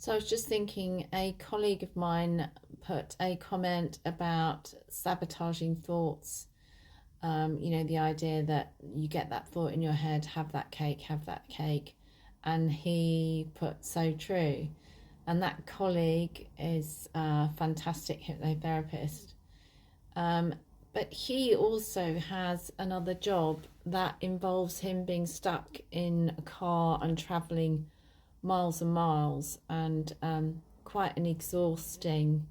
So I was just thinking, a colleague of mine put a comment about sabotaging thoughts. The idea that you get that thought in your head, have that cake, have that cake. And he put so true. And that colleague is a fantastic hypnotherapist. Um, but he also has another job that involves him being stuck in a car and traveling miles and miles, and quite an exhausting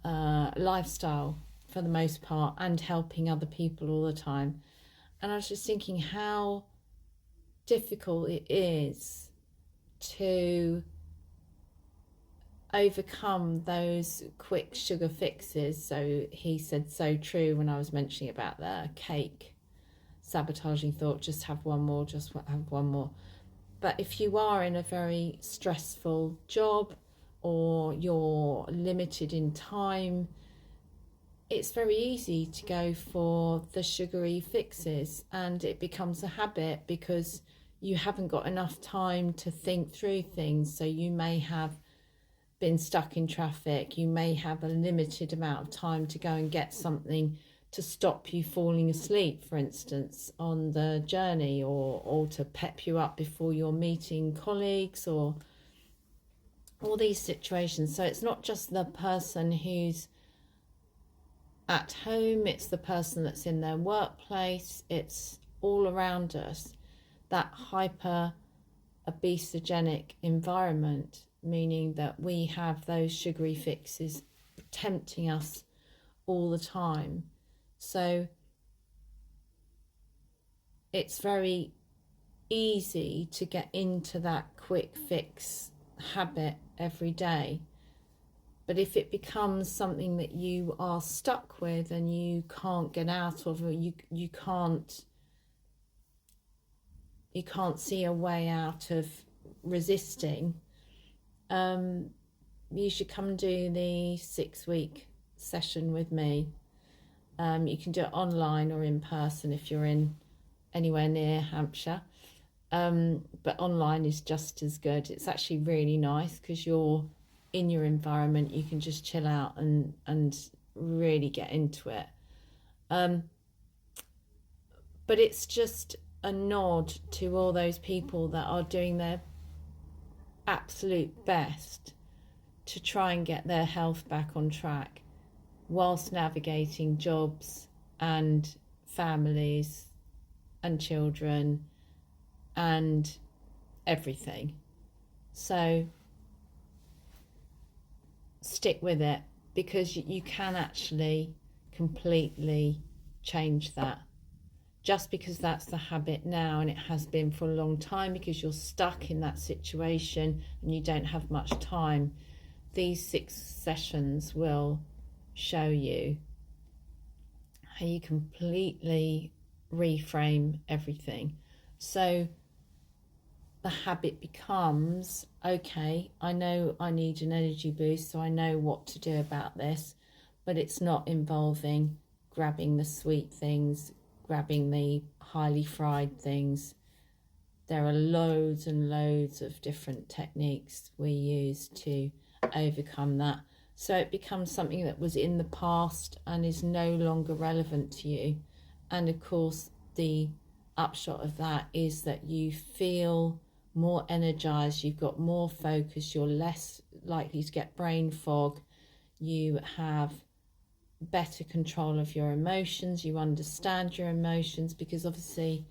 lifestyle for the most part, and helping other people all the time. And I was just thinking how difficult it is to overcome those quick sugar fixes. So he said so true when I was mentioning about the cake sabotaging thought, just have one more, just have one more. But if you are in a very stressful job or you're limited in time, it's very easy to go for the sugary fixes, and it becomes a habit because you haven't got enough time to think through things. So you may have been stuck in traffic, you may have a limited amount of time to go and get something to stop you falling asleep, for instance, on the journey, or to pep you up before you're meeting colleagues, or all these situations. So it's not just the person who's at home, it's the person that's in their workplace, it's all around us. That hyper obesogenic environment, meaning that we have those sugary fixes tempting us all the time. So it's very easy to get into that quick fix habit every day. But if it becomes something that you are stuck with and you can't get out of, or you can't see a way out of resisting, you should come do the 6-week session with me. You can do it online or in person if you're in anywhere near Hampshire. But online is just as good. It's actually really nice because you're in your environment. You can just chill out and really get into it. But it's just a nod to all those people that are doing their absolute best to try and get their health back on track whilst navigating jobs and families and children and everything. So stick with it, because you can actually completely change that. Just because that's the habit now, and it has been for a long time, because you're stuck in that situation and you don't have much time, these 6 sessions will show you how you completely reframe everything. So the habit becomes, okay, I know I need an energy boost, so I know what to do about this, but it's not involving grabbing the sweet things, grabbing the highly fried things. There are loads and loads of different techniques we use to overcome that. So it becomes something that was in the past and is no longer relevant to you. And of course, the upshot of that is that you feel more energized, you've got more focus, you're less likely to get brain fog, you have better control of your emotions, you understand your emotions, because obviously,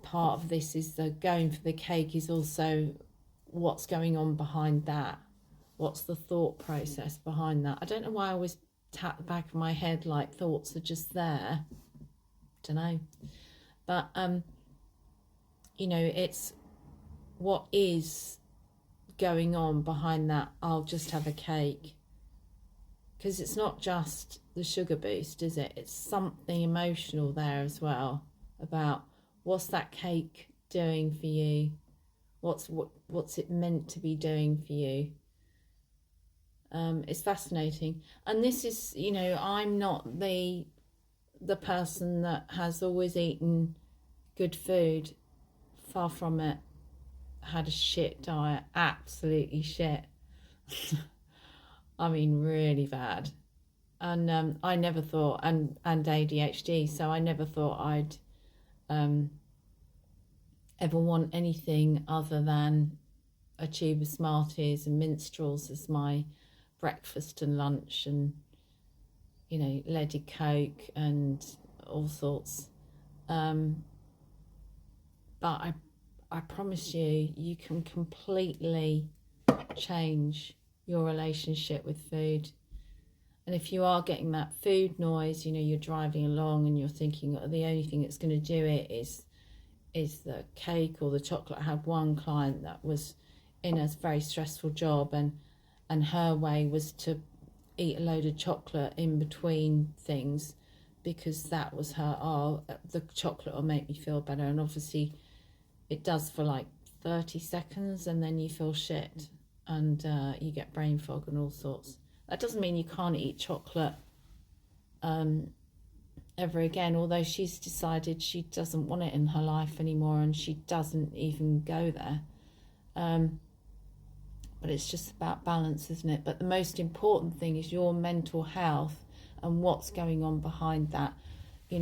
part of this is the going for the cake is also what's going on behind that. What's the thought process behind that? I don't know why I always tap the back of my head like thoughts are just there. Don't know. But, it's what is going on behind that. I'll just have a cake. Because it's not just the sugar boost, is it? It's something emotional there as well, about what's that cake doing for you? What's it meant to be doing for you? It's fascinating. And this is, I'm not the person that has always eaten good food. Far from it. had a shit diet, absolutely shit. I mean, really bad. And I never thought, and ADHD, so I never thought I'd ever want anything other than a tube of Smarties and minstrels as my breakfast and lunch, and leaded Coke and all sorts. But I promise you, you can completely change your relationship with food. And if you are getting that food noise, you're driving along and you're thinking, oh, the only thing that's going to do it is the cake or the chocolate. I had one client that was in a very stressful job, and her way was to eat a load of chocolate in between things, because that was her, the chocolate will make me feel better. And obviously it does for like 30 seconds, and then you feel shit, and you get brain fog and all sorts. That doesn't mean you can't eat chocolate ever again, although she's decided she doesn't want it in her life anymore, and she doesn't even go there. But it's just about balance, isn't it? But the most important thing is your mental health and what's going on behind that. You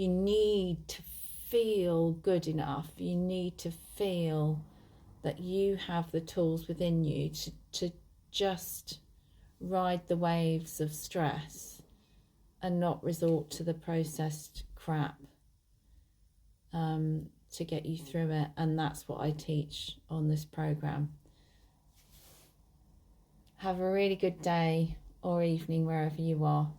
need to feel good enough. You need to feel that you have the tools within you to just ride the waves of stress and not resort to the processed crap to get you through it. And that's what I teach on this program. Have a really good day or evening wherever you are.